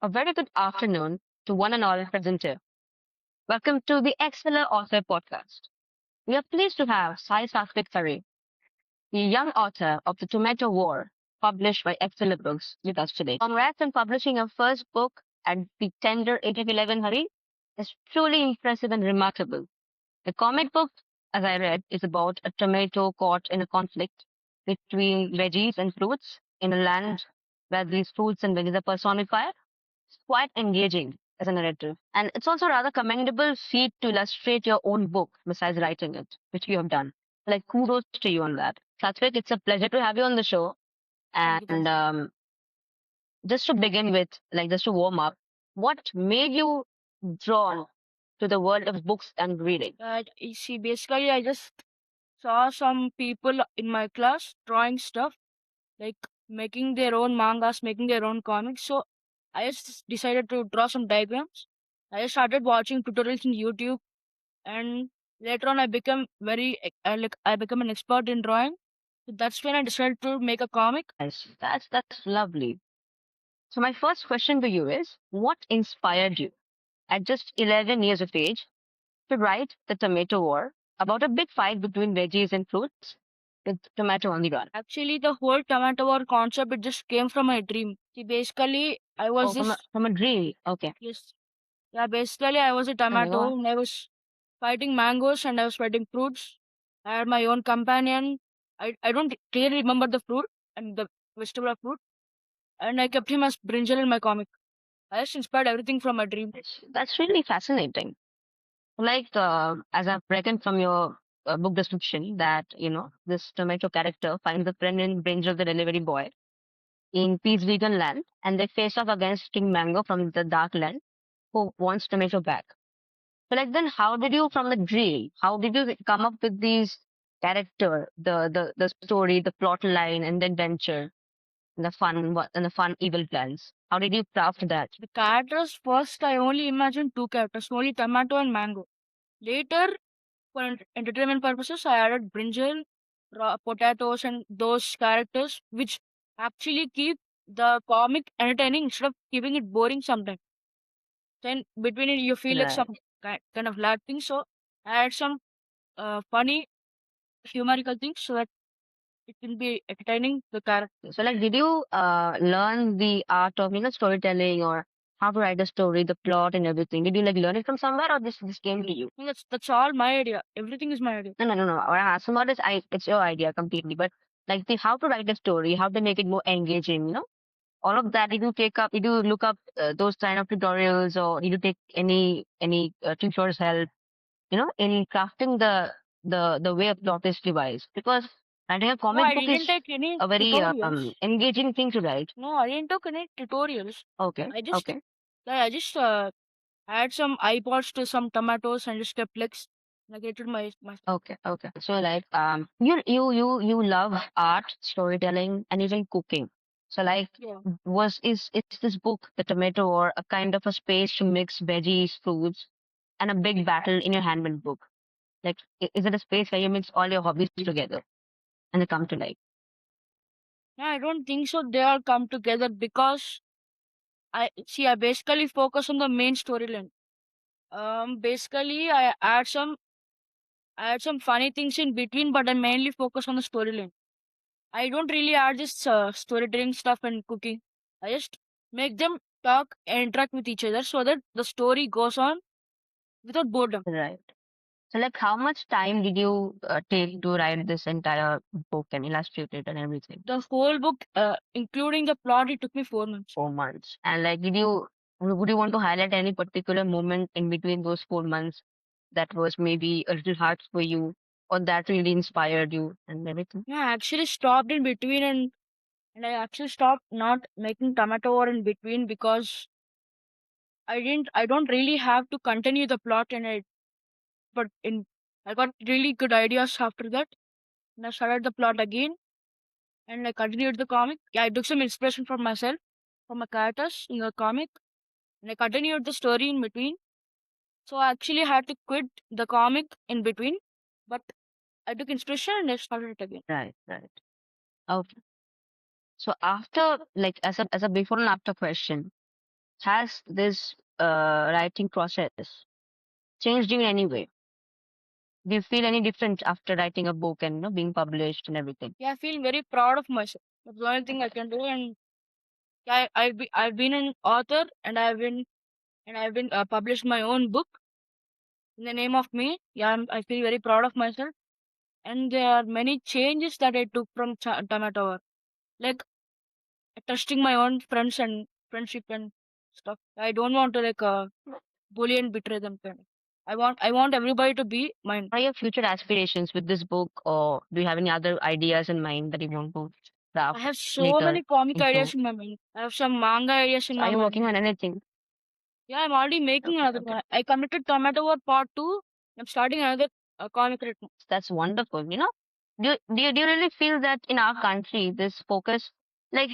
A very good afternoon to one and all present here. Welcome to the Exceller Author Podcast. We are pleased to have Sai Sathwik Hari, the young author of The Tomato War, published by Exceller Books, with us today. Congrats on publishing your first book at the tender age of 11, Hari. It's truly impressive and remarkable. The comic book, as I read, is about a tomato caught in a conflict between veggies and fruits in a land where these fruits and veggies are personified. It's quite engaging as a narrative. And it's also a rather commendable feat to illustrate your own book besides writing it, which you have done. Like, kudos to you on that. Satvik, it's a pleasure to have you on the show. Thank you. And just to begin with, like just to warm up, what made you drawn to the world of books and reading? You see, basically, I just saw some people in my class drawing stuff, like making their own mangas, making their own comics. So I just decided to draw some diagrams. I just started watching tutorials in YouTube, and later on, I became I become an expert in drawing. So that's when I decided to make a comic. Yes, that's lovely. So my first question to you is, what inspired you at just 11 years of age to write The Tomato War about a big fight between veggies and fruits with tomato on the run? Actually, the whole tomato war concept it just came from my dream. See, basically, I was Oh, this from a dream. Okay. yes, yeah. Basically, I was a Okay, go tomato, on. and I was fighting mangoes and I was fighting fruits. I had my own companion. I don't clearly remember the fruit and the vegetable fruit, and I kept him as brinjal in my comic. I just inspired everything from my dream. That's really fascinating. Like, as I've reckoned from your book description, that, this tomato character finds a friend in range of the delivery boy in Peace Vegan Land, and they face off against King Mango from the Dark Land, who wants tomato back. So, like, then how did you, from the dream, how did you come up with these character, the story, the plot line, and the adventure, and the fun evil plans? How did you craft that? The characters first, I only imagined two characters, only tomato and mango. Later, for entertainment purposes, I added brinjal, raw potatoes, and those characters, which actually keep the comic entertaining instead of keeping it boring sometimes. Then between it, you feel like Right. some kind of lag thing. So I add some funny, humorical things so that it can be entertaining the character. So, like, did you learn the art of storytelling or how to write a story, the plot, and everything? Did you like learn it from somewhere, or this came to you? I think that's all my idea. Everything is my idea. No. What I'm asking about is, it's your idea completely, but like the how to write a story, how to make it more engaging, all of that. Did you take up? Did you look up those kind of tutorials, or did you take any tutor's help? In crafting the way a plot is devised, because writing a No, comic I book is didn't take any a very tutorials. engaging thing to write. No, I didn't take any tutorials. Okay, I just okay. I just add some iPods to some tomatoes and just kept legs. And I created my Okay, okay. So like you love art, storytelling, and even cooking. So like yeah. is this book, The Tomato, or a kind of a space to mix veggies, fruits, and a big battle in your handmade book? Like is it a space where you mix all your hobbies together and they come to life? Yeah, I don't think so. They all come together because I basically focus on the main storyline. Basically I add some funny things in between, but I mainly focus on the storyline. I don't really add this storytelling stuff and cooking. I just make them talk and interact with each other so that the story goes on without boredom. Right. So like how much time did you take to write this entire book and illustrate it and everything? The whole book, including the plot, it took me 4 months. 4 months. And like, would you want to highlight any particular moment in between those 4 months that was maybe a little hard for you, or that really inspired you and everything? Yeah, I actually stopped in between and I actually stopped not making tomato war in between because I don't really have to continue the plot and but in I got really good ideas after that and I started the plot again and I continued the comic. Yeah, I took some inspiration from myself, from my characters in the comic, and I continued the story in between. So I actually had to quit the comic in between, but I took inspiration and I started it again. Right, right. Okay. So after, like, as a before and after question. Has this writing process changed you in any way? Do you feel any different after writing a book and being published and everything? Yeah, I feel very proud of myself. That's the only thing I can do. And yeah, I've been an author, and I've been published my own book in the name of me. Yeah, I feel very proud of myself. And there are many changes that I took from Tomato, like trusting my own friends and friendship and stuff. I don't want to like bully and betray them. I want everybody to be mine. What are your future aspirations with this book, or do you have any other ideas in mind that you want to I craft have so later many comic into? ideas in my mind. I have some manga ideas in So my are you mind. working on anything? Yeah, I'm already making Okay, another okay. one. I committed Tomato War Part 2. I'm starting another comic right now. That's wonderful. Do you really feel that in our country, this focus, like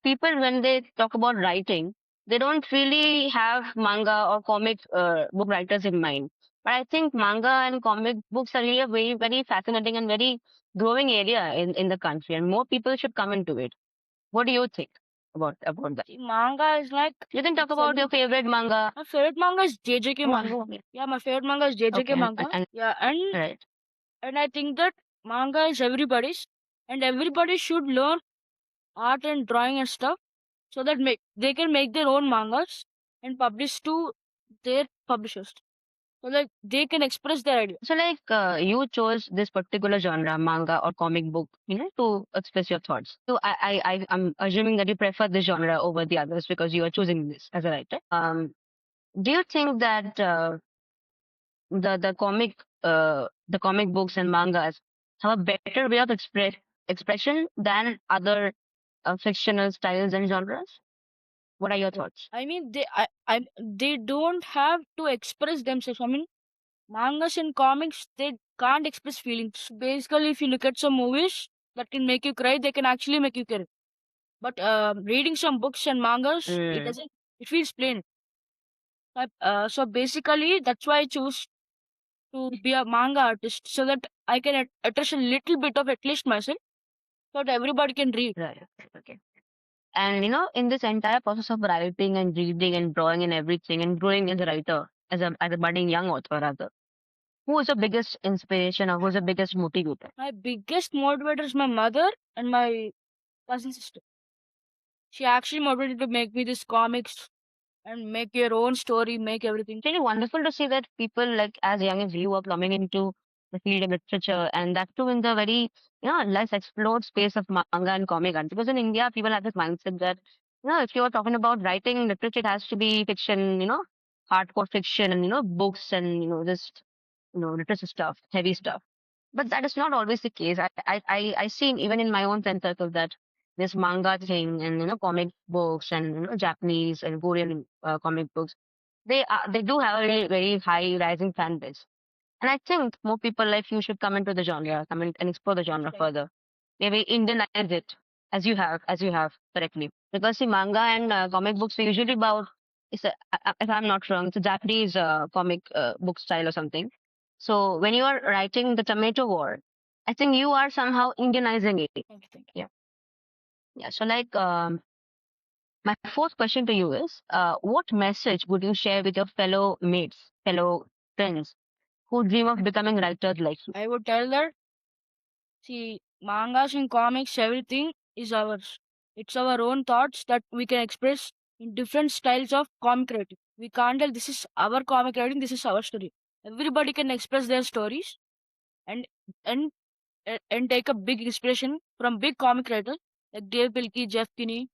people when they talk about writing, they don't really have manga or comic book writers in mind. But I think manga and comic books are really a very, very fascinating and very growing area in the country, and more people should come into it. What do you think about that? See, manga is like You can talk it's about your selling. favorite manga. My favorite manga is JJK manga. Okay, Yeah, my favorite manga is JJK manga. and Yeah, right. and I think that manga is everybody's, and everybody should learn art and drawing and stuff so that they can make their own mangas and publish to their publishers so that they can express their idea. So, like, you chose this particular genre, manga or comic book, to express your thoughts. So, I'm assuming that you prefer this genre over the others because you are choosing this as a writer. Do you think that the comic books and mangas have a better way of expression than other fictional styles and genres? What are your thoughts? I mean, they don't have to express themselves. I mean, mangas and comics they can't express feelings. Basically, if you look at some movies that can make you cry, they can actually make you cry. But reading some books and mangas, it Mm, doesn't. It feels plain. So basically, that's why I choose to be a manga artist so that I can address a little bit of at least myself, so that everybody can read. right. Okay. And in this entire process of writing and reading and drawing and everything and growing as a writer, as a budding young author rather, who is the biggest inspiration or who's the biggest motivator? My biggest motivator is my mother and my cousin sister. She actually motivated to make me this comics and make your own story, make everything. It's really wonderful to see that people like as young as you are coming into the field of literature, and that too in the very less explored space of manga and comic art. Because in India, people have this mindset that if you are talking about writing literature, it has to be fiction, hardcore fiction, and books and just literature stuff, heavy stuff. But that is not always the case. I seen even in my own friend circle that this manga thing and comic books and Japanese and Korean comic books, they do have a very, very high rising fan base. And I think more people like you should come into the genre, come in and explore the genre Thank further. Maybe Indianize it as you have correctly. Because see, manga and comic books are usually about, if I'm not wrong, it's a Japanese comic book style or something. So when you are writing the Tomato War, I think you are somehow Indianizing it. thank you, thank you. Yeah, yeah. So like, my fourth question to you is, what message would you share with your fellow mates, fellow friends who dream of becoming writers like you? I would tell that see mangas and comics, everything is ours. It's our own thoughts that we can express in different styles of comic writing. We can't tell this is our comic writing, this is our story. Everybody can express their stories and and and take a big inspiration from big comic writers like Dave Pilkey, Jeff Kinney,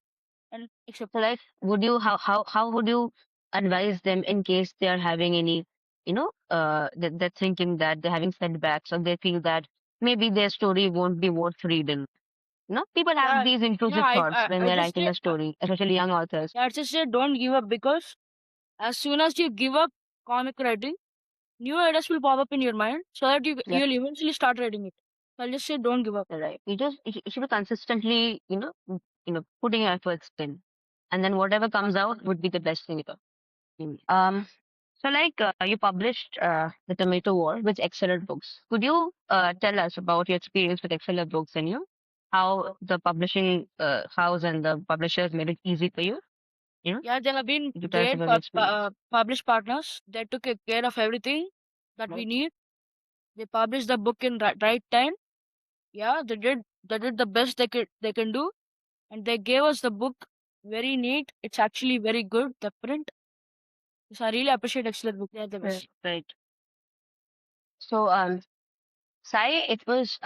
and etc. So like, would you how would you advise them in case they are having any, that they're thinking that they're having setbacks or they feel that maybe their story won't be worth reading? People have Yeah, these yeah. intrusive thoughts when I they're just writing say, a story, especially young authors. yeah, I just say don't give up because as soon as you give up comic writing, new ideas will pop up in your mind so that Yep, you'll eventually start writing it. So I'll just say don't give up. right. You should be consistently, putting your efforts in, and then whatever comes out would be the best thing ever. Um, so like you published the Tomato War with excellent books. Could you tell us about your experience with excellent books and how the publishing house and the publishers made it easy for you? You know, Yeah, they have been to tell us great about your experience. published partners. They took care of everything that we Right. need. They published the book in right time. Yeah, they did the best they can do, and they gave us the book very neat. It's actually very good. The print. So I really appreciate Excellent Book. They're the Right. best. Right. So, Sai, it was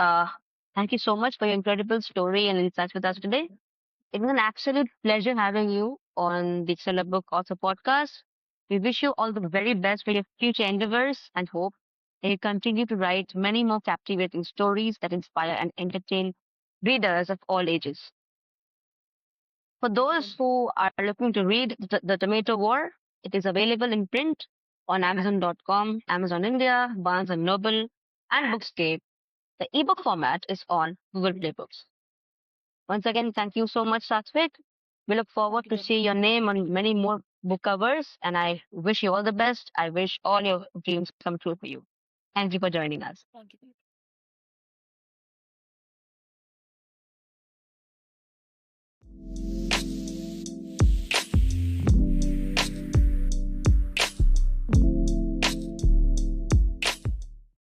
thank you so much for your incredible story and insights with us today. It was an absolute pleasure having you on the Seller Book Author podcast. We wish you all the very best for your future endeavors and hope that you continue to write many more captivating stories that inspire and entertain readers of all ages. For Thank you. those who are looking to read the Tomato War, it is available in print on Amazon.com, Amazon India, Barnes and Noble, and Bookscape. The ebook format is on Google Play Books. Once again, thank you so much, Satvik. We look Thank forward you, to Debbie. see your name on many more book covers, and I wish you all the best. I wish all your dreams come true for you. Thank you for joining us. Thank you.